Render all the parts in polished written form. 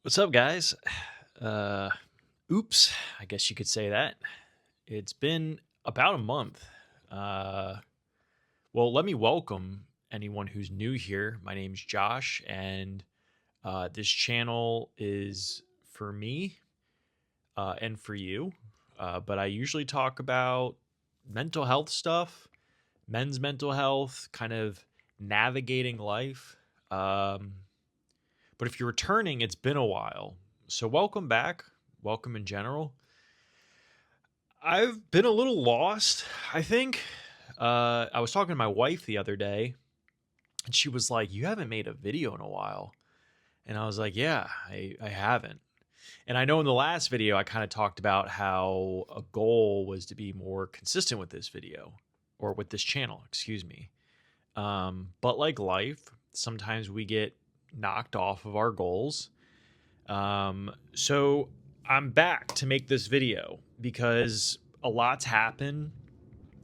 What's up, guys? Uh, oops, I guess you could say that. It's been about a month. Uh, well, let me welcome anyone who's new here. My name's Josh, and this channel is for me and for you. But I usually talk about mental health stuff, men's mental health, kind of navigating life. Um, but if you're returning, it's been a while. So welcome back. Welcome in general. I've been a little lost, I think. I was talking to my wife the other day, and she was like, "You haven't made a video in a while." And I was like, "Yeah, I haven't." And I know in the last video, I kind of talked about how a goal was to be more consistent with this video or with this channel, excuse me. But like life, sometimes we get knocked off of our goals. So I'm back to make this video because a lot's happened.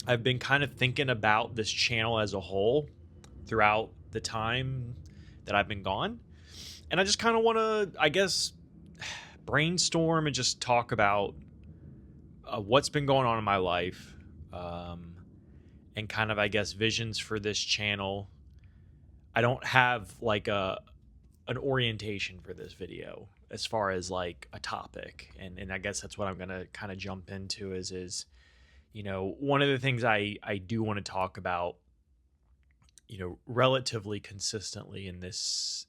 I've been kind of thinking about this channel as a whole throughout the time that I've been gone. And I just kind of want to, I guess, brainstorm and just talk about what's been going on in my life, um, and kind of, I guess, visions for this channel. I don't have like an orientation for this video as far as like a topic, and I guess that's what I'm gonna kind of jump into is one of the things I do want to talk about, relatively consistently in this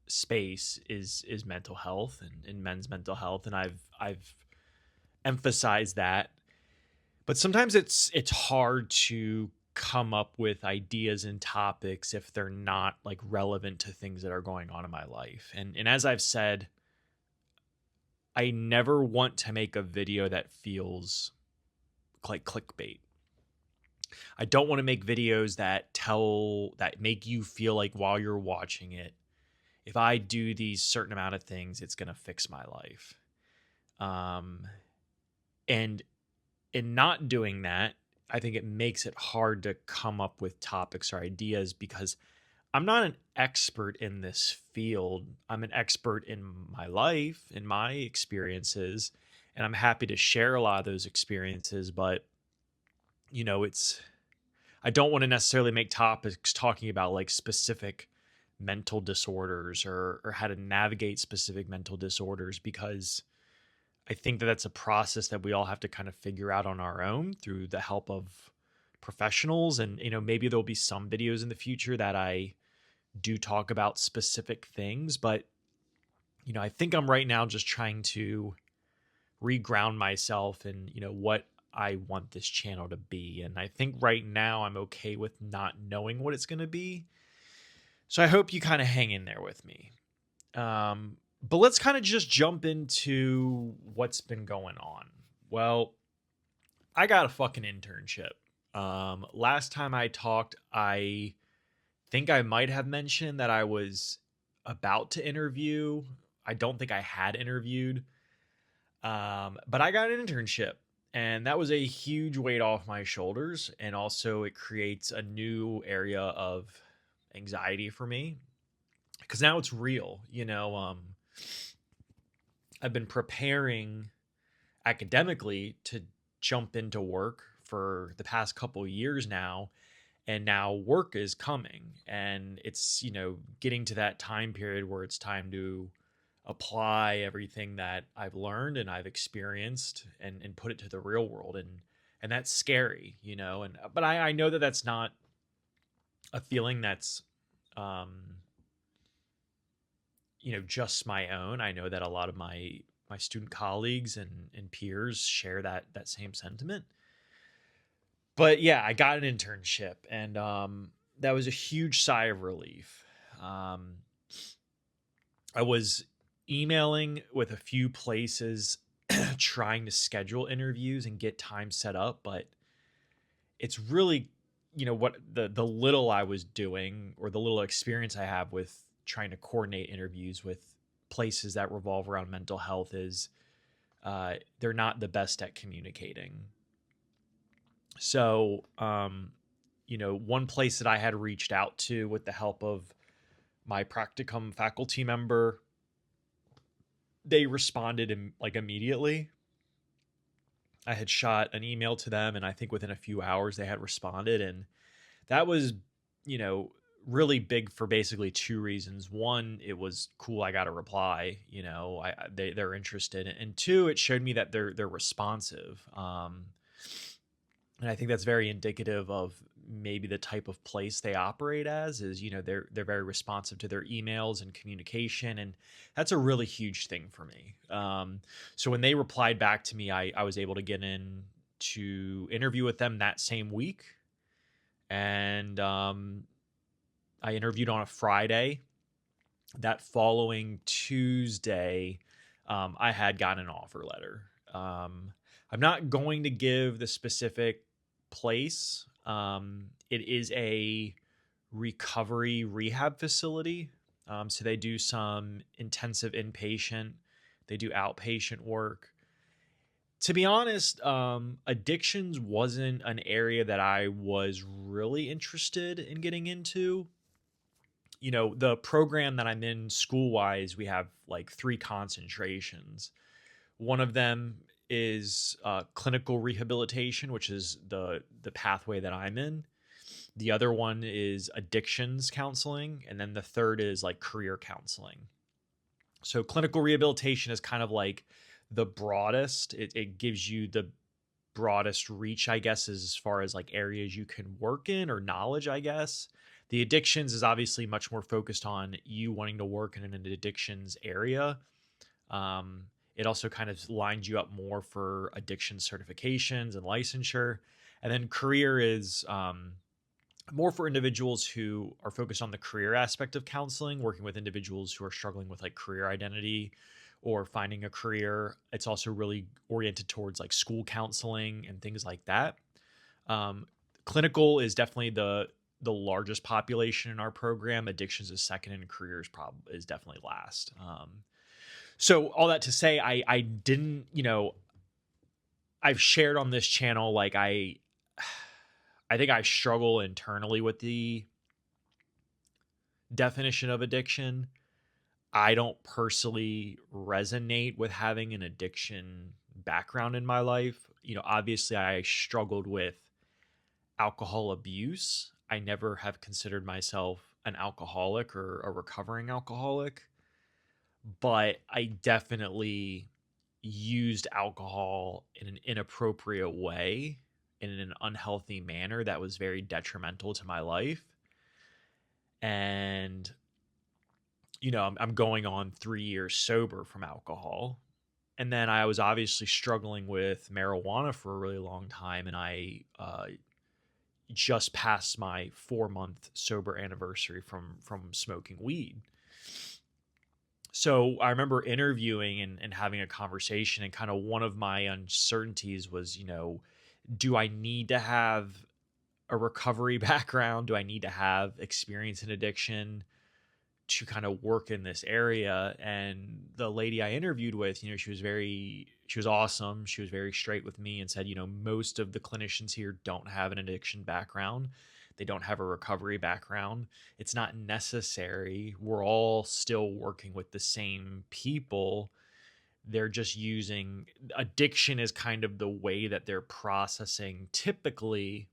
space is mental health and men's mental health, and I've emphasized that. But sometimes it's hard to come up with ideas and topics if they're not like relevant to things that are going on in my life. And as I've said, I never want to make a video that feels like clickbait. I don't want to make videos that make you feel like while you're watching it, if I do these certain amount of things, it's going to fix my life. And in not doing that, I think it makes it hard to come up with topics or ideas because I'm not an expert in this field. I'm an expert in my life, in my experiences, and I'm happy to share a lot of those experiences. But, it's, I don't want to necessarily make topics talking about like specific mental disorders or how to navigate specific mental disorders because I think that that's a process that we all have to kind of figure out on our own through the help of professionals. And, maybe there'll be some videos in the future that I do talk about specific things. But, I think I'm right now just trying to reground myself in, what I want this channel to be. And I think right now I'm okay with not knowing what it's going to be. So I hope you kind of hang in there with me. But let's kind of just jump into what's been going on. Well, I got a fucking internship. Last time I talked, I think I might have mentioned that I was about to interview. I don't think I had interviewed. But I got an internship, and that was a huge weight off my shoulders. And also, it creates a new area of anxiety for me because now it's real. I've been preparing academically to jump into work for the past couple of years now, and now work is coming, and it's getting to that time period where it's time to apply everything that I've learned and I've experienced and put it to the real world, and that's scary, and but I know that that's not a feeling that's um just my own. I know that a lot of my student colleagues and peers share that same sentiment. But yeah, I got an internship, and that was a huge sigh of relief. Um, I was emailing with a few places trying to schedule interviews and get time set up, but it's really what the little I was doing or the little experience I have with trying to coordinate interviews with places that revolve around mental health is they're not the best at communicating. So, one place that I had reached out to with the help of my practicum faculty member, they responded like immediately. I had shot an email to them, and I think within a few hours they had responded. And that was, you know, really big for basically two reasons. One, it was cool. I got a reply, they're interested. And two, it showed me that they're responsive. And I think that's very indicative of maybe the type of place they operate as is, they're very responsive to their emails and communication. And that's a really huge thing for me. So when they replied back to me, I was able to get in to interview with them that same week. And I interviewed on a Friday. That following Tuesday, I had gotten an offer letter. I'm not going to give the specific place. It is a recovery rehab facility. So they do some intensive inpatient, they do outpatient work. To be honest, addictions wasn't an area that I was really interested in getting into. The program that I'm in school wise, we have like three concentrations. One of them is clinical rehabilitation, which is the pathway that I'm in. The other one is addictions counseling, and then the third is like career counseling. So clinical rehabilitation is kind of like the broadest. It gives you the broadest reach, I guess, as far as like areas you can work in or knowledge, I guess. The addictions is obviously much more focused on you wanting to work in an addictions area. It also kind of lines you up more for addiction certifications and licensure. And then career is more for individuals who are focused on the career aspect of counseling, working with individuals who are struggling with like career identity or finding a career. It's also really oriented towards like school counseling and things like that. Clinical is definitely the largest population in our program. Addictions is second, and career is definitely last. So all that to say, I didn't, I've shared on this channel, like I think I struggle internally with the definition of addiction. I don't personally resonate with having an addiction background in my life. Obviously I struggled with alcohol abuse. I never have considered myself an alcoholic or a recovering alcoholic, but I definitely used alcohol in an inappropriate way, in an unhealthy manner that was very detrimental to my life. And I'm going on 3 years sober from alcohol. And then I was obviously struggling with marijuana for a really long time, and I just passed my 4-month sober anniversary from smoking weed. So I remember interviewing and having a conversation, and kind of one of my uncertainties was, do I need to have a recovery background? Do I need to have experience in addiction to kind of work in this area? And the lady I interviewed with, she was awesome. She was very straight with me and said, most of the clinicians here don't have an addiction background. They don't have a recovery background. It's not necessary. We're all still working with the same people. They're just using addiction as kind of the way that they're processing typically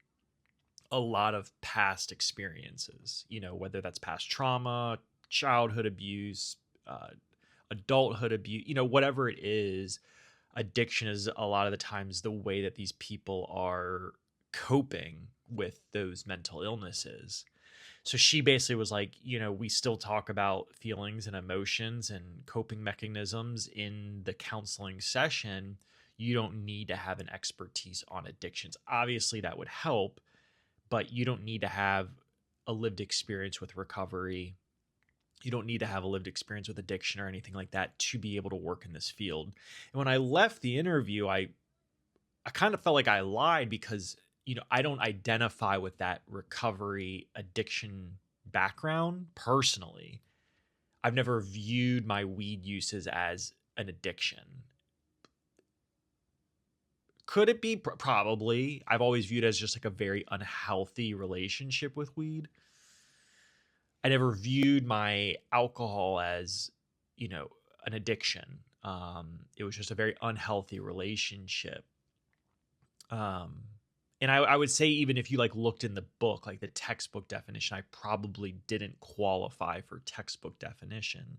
a lot of past experiences, whether that's past trauma, childhood abuse, adulthood abuse, whatever it is. Addiction is a lot of the times the way that these people are coping with those mental illnesses. So she basically was like, we still talk about feelings and emotions and coping mechanisms in the counseling session. You don't need to have an expertise on addictions. Obviously, that would help, but you don't need to have a lived experience with recovery. You don't need to have a lived experience with addiction or anything like that to be able to work in this field. And when I left the interview, I kind of felt like I lied because, I don't identify with that recovery addiction background personally. I've never viewed my weed uses as an addiction. Could it be? Probably. I've always viewed it as just like a very unhealthy relationship with weed. I never viewed my alcohol as, an addiction. It was just a very unhealthy relationship. Um, and I would say, even if you like looked in the book, like the textbook definition, I probably didn't qualify for textbook definition.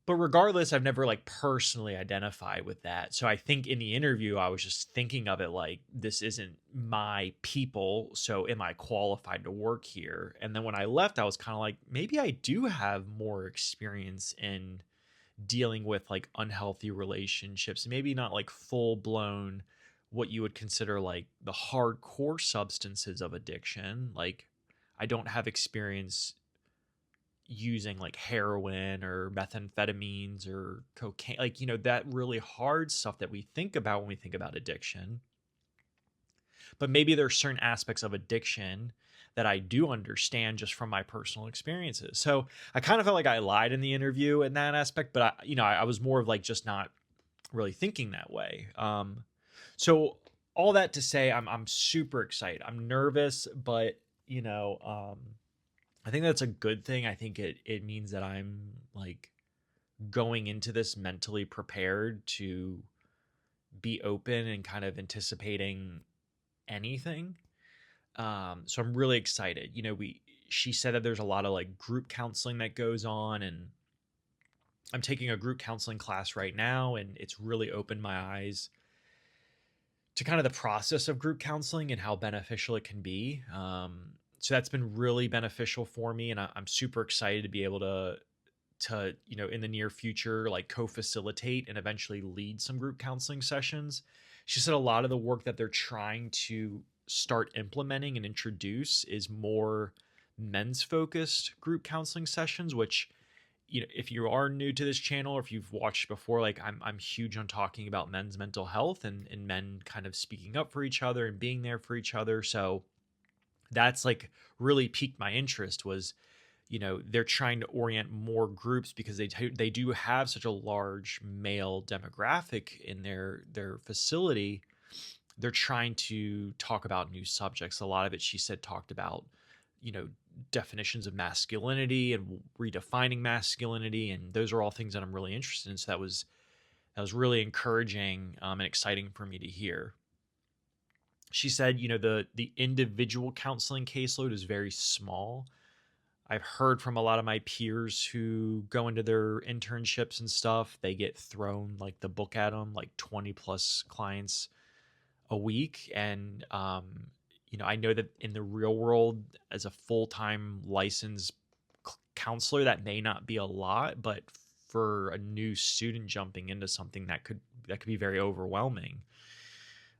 But regardless, I've never like personally identified with that. So I think in the interview, I was just thinking of it like, this isn't my people. So am I qualified to work here? And then when I left, I was kind of like, maybe I do have more experience in dealing with like unhealthy relationships, maybe not like full blown what you would consider like the hardcore substances of addiction. Like, I don't have experience using like heroin or methamphetamines or cocaine, like, that really hard stuff that we think about when we think about addiction. But maybe there's certain aspects of addiction that I do understand just from my personal experiences. So I kind of felt like I lied in the interview in that aspect, but I was more of like just not really thinking that way. So all that to say, I'm super excited. I'm nervous, but I think that's a good thing. I think it means that I'm like going into this mentally prepared to be open and kind of anticipating anything. So I'm really excited. She said that there's a lot of like group counseling that goes on, and I'm taking a group counseling class right now, and it's really opened my eyes to kind of the process of group counseling and how beneficial it can be. So that's been really beneficial for me, and I'm super excited to be able to in the near future like co-facilitate and eventually lead some group counseling sessions. She said a lot of the work that they're trying to start implementing and introduce is more men's focused group counseling sessions, which, if you are new to this channel or if you've watched before, like I'm huge on talking about men's mental health and men kind of speaking up for each other and being there for each other. So that's like really piqued my interest. Was they're trying to orient more groups because they do have such a large male demographic in their facility. They're trying to talk about new subjects. A lot of it, she said, talked about definitions of masculinity and redefining masculinity, and those are all things that I'm really interested in. So that was really encouraging and exciting for me to hear. She said, the individual counseling caseload is very small. I've heard from a lot of my peers who go into their internships and stuff, they get thrown like the book at them, like 20 plus clients a week. And, I know that in the real world, as a full-time licensed counselor, that may not be a lot, but for a new student jumping into something, that could be very overwhelming.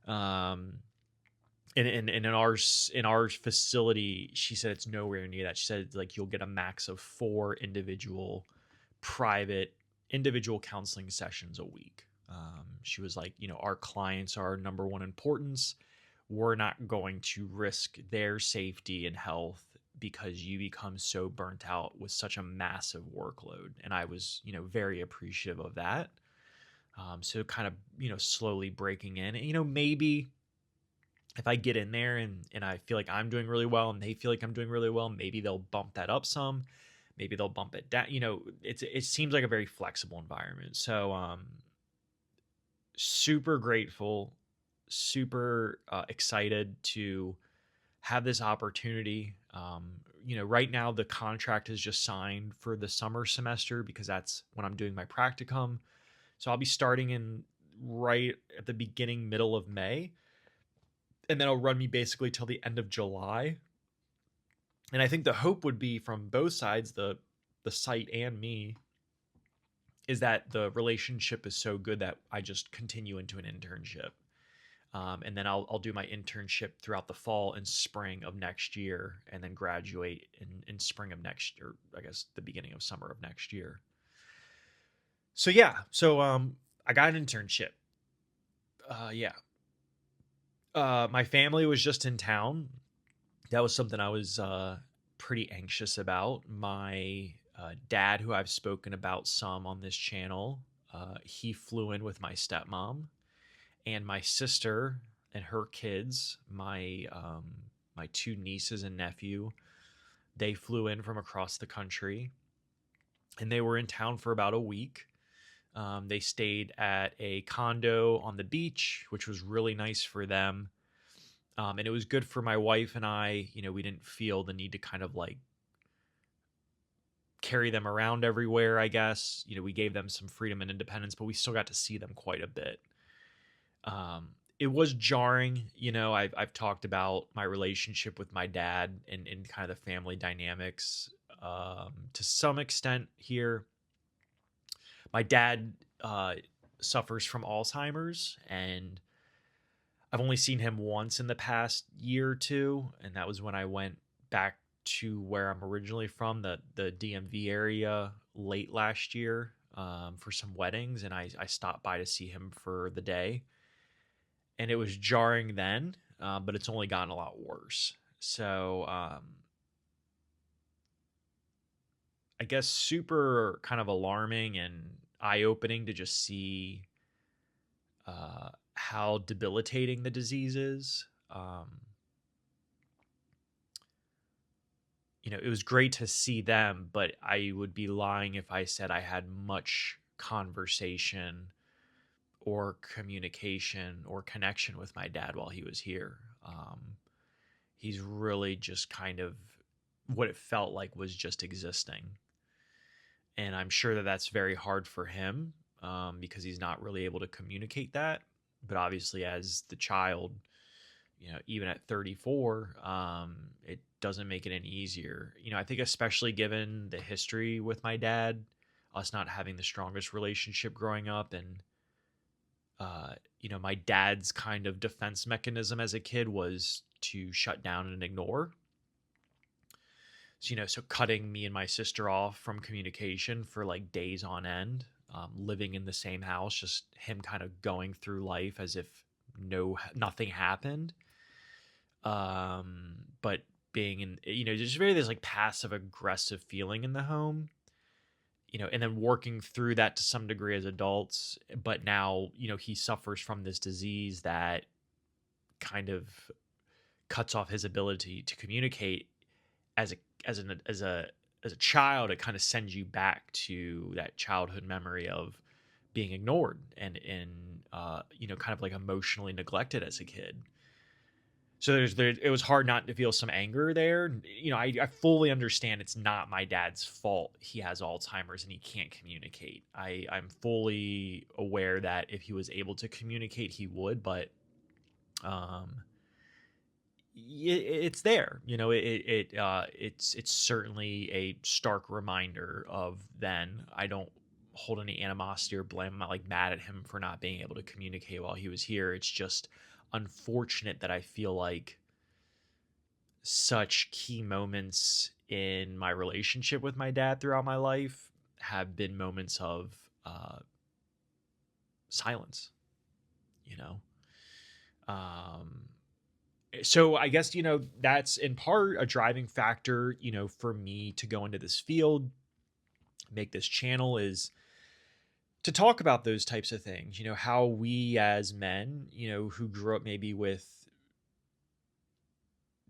And in our facility, she said it's nowhere near that. She said like you'll get a max of 4 private individual counseling sessions a week. She was like, our clients are our number one importance. We're not going to risk their safety and health because you become so burnt out with such a massive workload. And I was, very appreciative of that. So kind of, slowly breaking in, and, maybe if I get in there and I feel like I'm doing really well and they feel like I'm doing really well, maybe they'll bump that up some, maybe they'll bump it down. It seems like a very flexible environment. So, super grateful, super excited to have this opportunity. Right now the contract is just signed for the summer semester because that's when I'm doing my practicum. So I'll be starting in right at the middle of May, and then it'll run me basically till the end of July. And I think the hope would be from both sides, the site and me, is that the relationship is so good that I just continue into an internship. And then I'll do my internship throughout the fall and spring of next year, and then graduate in spring of next year, I guess the beginning of summer of next year. So yeah, I got an internship. Yeah. My family was just in town. That was something I was pretty anxious about. My dad, who I've spoken about some on this channel, he flew in with my stepmom, and my sister and her kids, my 2 nieces and nephew. They flew in from across the country, and they were in town for about a week. They stayed at a condo on the beach, which was really nice for them. And it was good for my wife and I. We didn't feel the need to kind of like carry them around everywhere, I guess. We gave them some freedom and independence, but we still got to see them quite a bit. It was jarring. I've talked about my relationship with my dad and kind of the family dynamics to some extent here. My dad suffers from Alzheimer's, and I've only seen him once in the past year or two, and that was when I went back to where I'm originally from, the DMV area, late last year for some weddings, and I stopped by to see him for the day, and it was jarring then, but it's only gotten a lot worse. So I guess super kind of alarming and eye opening to just see how debilitating the disease is. It was great to see them, but I would be lying if I said I had much conversation or communication or connection with my dad while he was here. He's really just kind of what it felt like was just existing. And I'm sure that that's very hard for him because he's not really able to communicate that. But obviously, as the child, even at 34, it doesn't make it any easier. I think especially given the history with my dad, us not having the strongest relationship growing up, and my dad's kind of defense mechanism as a kid was to shut down and ignore. So cutting me and my sister off from communication for like days on end, living in the same house, just him kind of going through life as if nothing happened. But being in, there's very this like passive aggressive feeling in the home, and then working through that to some degree as adults. But now, he suffers from this disease that kind of cuts off his ability to communicate. As a child, it kind of sends you back to that childhood memory of being ignored and kind of like emotionally neglected as a kid. So it was hard not to feel some anger there. I fully understand it's not my dad's fault. He has Alzheimer's and he can't communicate. I'm fully aware that if he was able to communicate, he would, but it's there. It's certainly a stark reminder of then. I don't hold any animosity or blame. I'm not like mad at him for not being able to communicate while he was here. It's just unfortunate that I feel like such key moments in my relationship with my dad throughout my life have been moments of silence, you know? So I guess, that's in part a driving factor, for me to go into this field, make this channel, is to talk about those types of things, how we as men, who grew up maybe with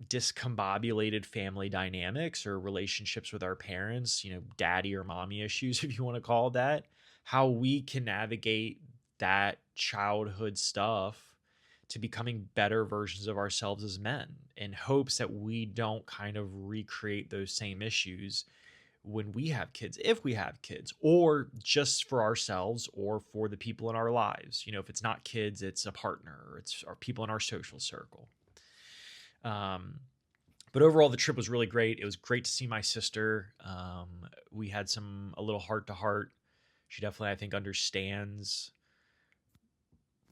discombobulated family dynamics or relationships with our parents, daddy or mommy issues, if you want to call it that, how we can navigate that childhood stuff to becoming better versions of ourselves as men, in hopes that we don't kind of recreate those same issues when we have kids, if we have kids, or just for ourselves or for the people in our lives. If it's not kids, it's a partner, or it's our people in our social circle. But overall, the trip was really great. It was great to see my sister. We had a little heart to heart. She definitely, I think, understands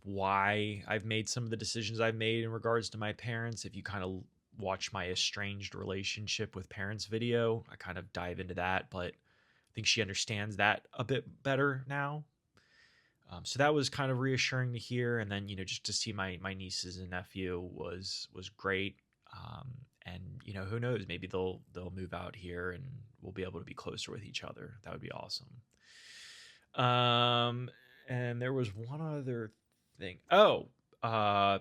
why I've made some of the decisions I've made in regards to my parents. If you kind of watch my estranged relationship with parents video, I kind of dive into that, but I think she understands that a bit better now. So that was kind of reassuring to hear. And then, just to see my nieces and nephew was great. And who knows, maybe they'll move out here and we'll be able to be closer with each other. That would be awesome. And there was one other thing. I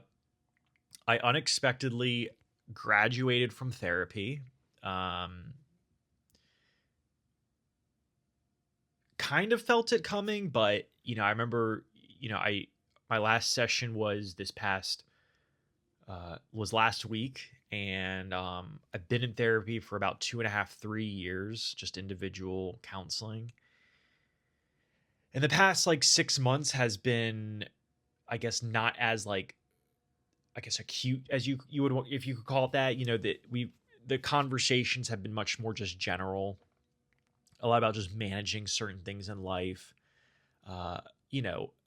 unexpectedly graduated from therapy. Kind kind of felt it coming, but I remember, I my last session was this past was last week, and I've been in therapy for about 2.5, 3 years, just individual counseling. And the past like 6 months has been, I guess, not as like, I guess, acute as you would, if you could call it that. That the conversations have been much more just general, a lot about just managing certain things in life. uh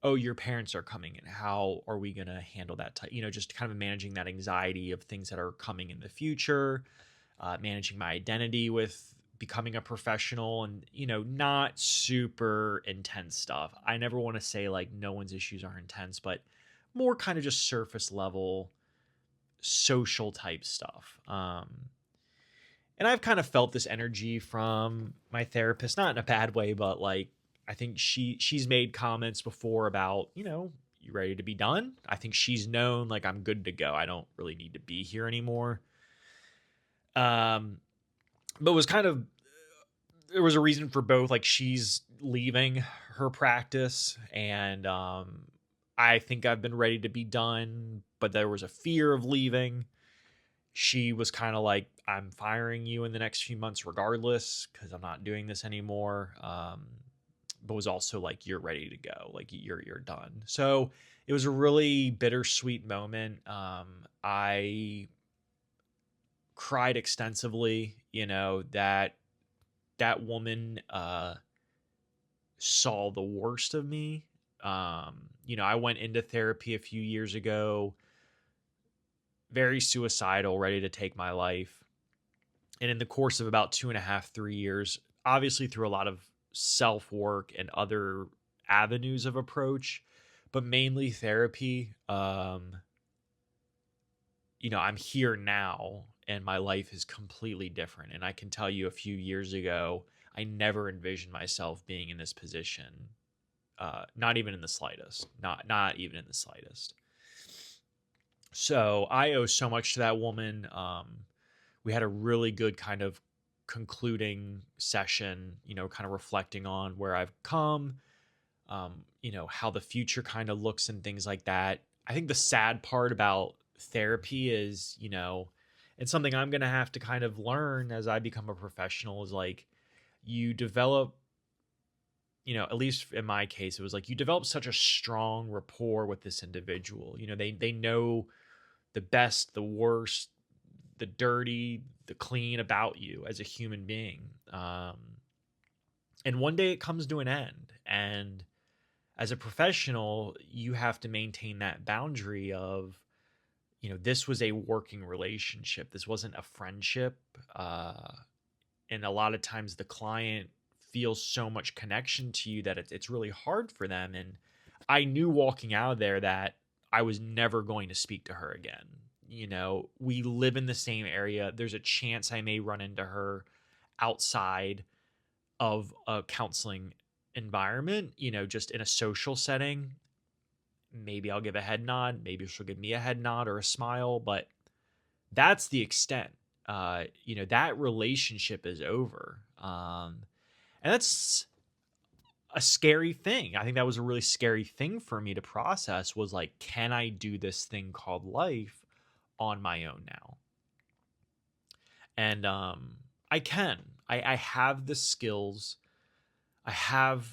oh, your parents are coming, and how are we going to handle that type, just kind of managing that anxiety of things that are coming in the future, managing my identity with becoming a professional, and not super intense stuff. I never want to say like no one's issues are intense, but more kind of just surface level social type stuff. And I've kind of felt this energy from my therapist, not in a bad way, but like, I think she's made comments before about, you ready to be done? I think she's known like I'm good to go. I don't really need to be here anymore. But it was kind of, there was a reason for both. Like, she's leaving her practice, and I think I've been ready to be done, but there was a fear of leaving. She was kind of like, I'm firing you in the next few months regardless, because I'm not doing this anymore. But was also like, you're ready to go, like you're done. So it was a really bittersweet moment. I cried extensively. That woman saw the worst of me. I went into therapy a few years ago, very suicidal, ready to take my life. And in the course of about 2.5, 3 years, obviously through a lot of self work and other avenues of approach, but mainly therapy, I'm here now, and my life is completely different. And I can tell you, a few years ago, I never envisioned myself being in this position. Not even in the slightest. Not even in the slightest. So I owe so much to that woman. We had a really good kind of concluding session, kind of reflecting on where I've come, how the future kind of looks and things like that. I think the sad part about therapy is, it's something I'm going to have to kind of learn as I become a professional, is like, you develop, at least in my case, it was like you develop such a strong rapport with this individual. They know the best, the worst, the dirty, the clean about you as a human being. And one day it comes to an end. And as a professional, you have to maintain that boundary of, this was a working relationship. This wasn't a friendship. And a lot of times the client feels so much connection to you that it's really hard for them. And I knew walking out of there that I was never going to speak to her again. We live in the same area. There's a chance I may run into her outside of a counseling environment, just in a social setting. Maybe I'll give a head nod. Maybe she'll give me a head nod or a smile, but that's the extent. That relationship is over. And that's a scary thing. I think that was a really scary thing for me to process, was like, can I do this thing called life on my own now? And I can. I have the skills. I have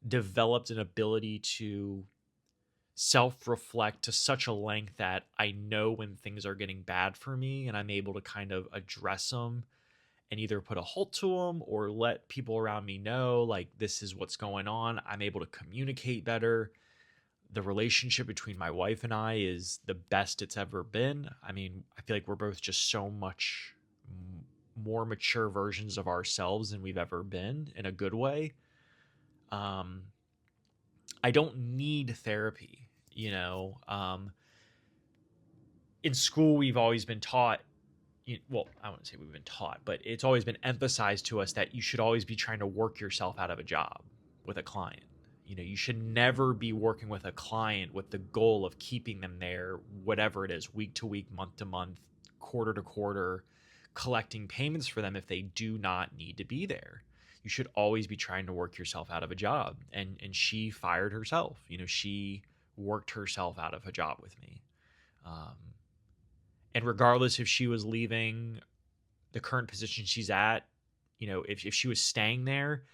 developed an ability to self-reflect to such a length that I know when things are getting bad for me, and I'm able to kind of address them and either put a halt to them or let people around me know, like, this is what's going on. I'm able to communicate better. The relationship between my wife and I is the best it's ever been. I mean, I feel like we're both just so much more mature versions of ourselves than we've ever been, in a good way. I don't need therapy. In school, we've always been taught, well, I wouldn't say we've been taught, but it's always been emphasized to us that you should always be trying to work yourself out of a job with a client. You should never be working with a client with the goal of keeping them there, whatever it is, week to week, month to month, quarter to quarter, collecting payments for them if they do not need to be there. you should always be trying to work yourself out of a job. And she fired herself. She worked herself out of a job with me. Um, and regardless if she was leaving the current position she's at, if she was staying there,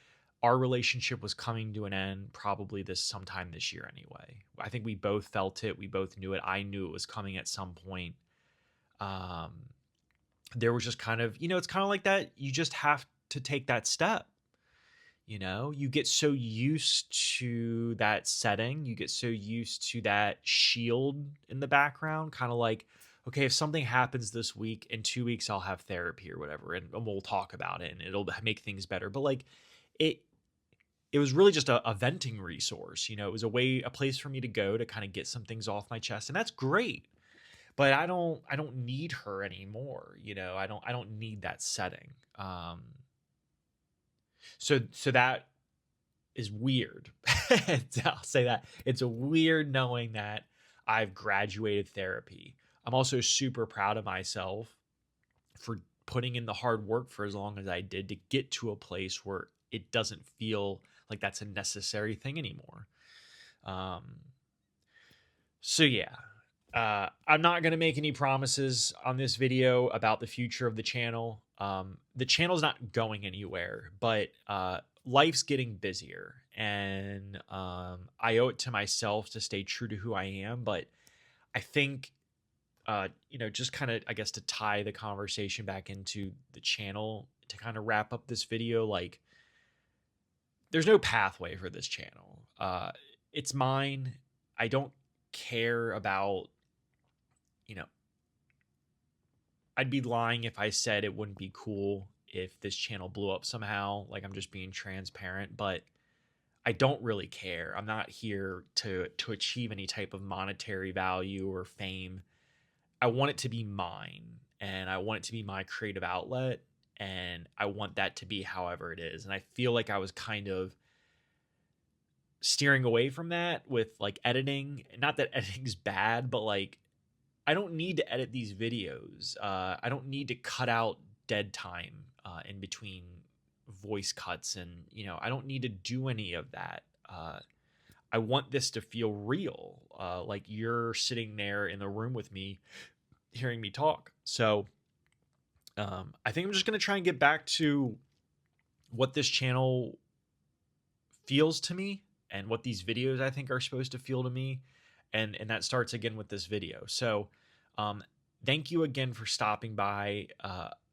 our relationship was coming to an end probably sometime this year anyway. I think we both felt it. We both knew it. I knew it was coming at some point. Um, there was just kind of, it's kind of like that. You just have to take that step. You get so used to that setting. You get so used to that shield in the background, kind of like, okay, if something happens this week, in 2 weeks, I'll have therapy or whatever, and we'll talk about it and it'll make things better. But like it, it was really just a venting resource. It was a place for me to go to kind of get some things off my chest. And that's great. But I don't need her anymore. I don't need that setting. So that is weird. I'll say that. It's a weird knowing that I've graduated therapy. I'm also super proud of myself for putting in the hard work for as long as I did to get to a place where it doesn't feel like that's a necessary thing anymore. Um, so yeah, I'm not going to make any promises on this video about the future of the channel. The channel's not going anywhere, but life's getting busier, and I owe it to myself to stay true to who I am. But I think, just kind of, I guess, to tie the conversation back into the channel, to kind of wrap up this video, like, there's no pathway for this channel. It's mine. I don't care about, I'd be lying if I said it wouldn't be cool if this channel blew up somehow. Like, I'm just being transparent, but I don't really care. I'm not here to achieve any type of monetary value or fame. I want it to be mine, and I want it to be my creative outlet, and I want that to be however it is. And I feel like I was kind of steering away from that with like editing. Not that editing's bad, but like, I don't need to edit these videos. I don't need to cut out dead time in between voice cuts, and I don't need to do any of that. I want this to feel real, like you're sitting there in the room with me, hearing me talk. So I think I'm just gonna try and get back to what this channel feels to me, and what these videos I think are supposed to feel to me. And that starts again with this video. So thank you again for stopping by.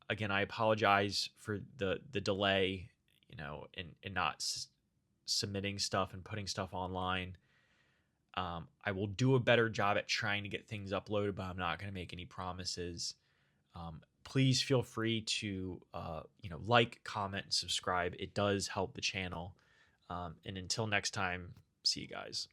Again, I apologize for the delay, in not submitting stuff and putting stuff online. I will do a better job at trying to get things uploaded, but I'm not going to make any promises. Please feel free to like, comment, and subscribe. It does help the channel. And until next time, see you guys.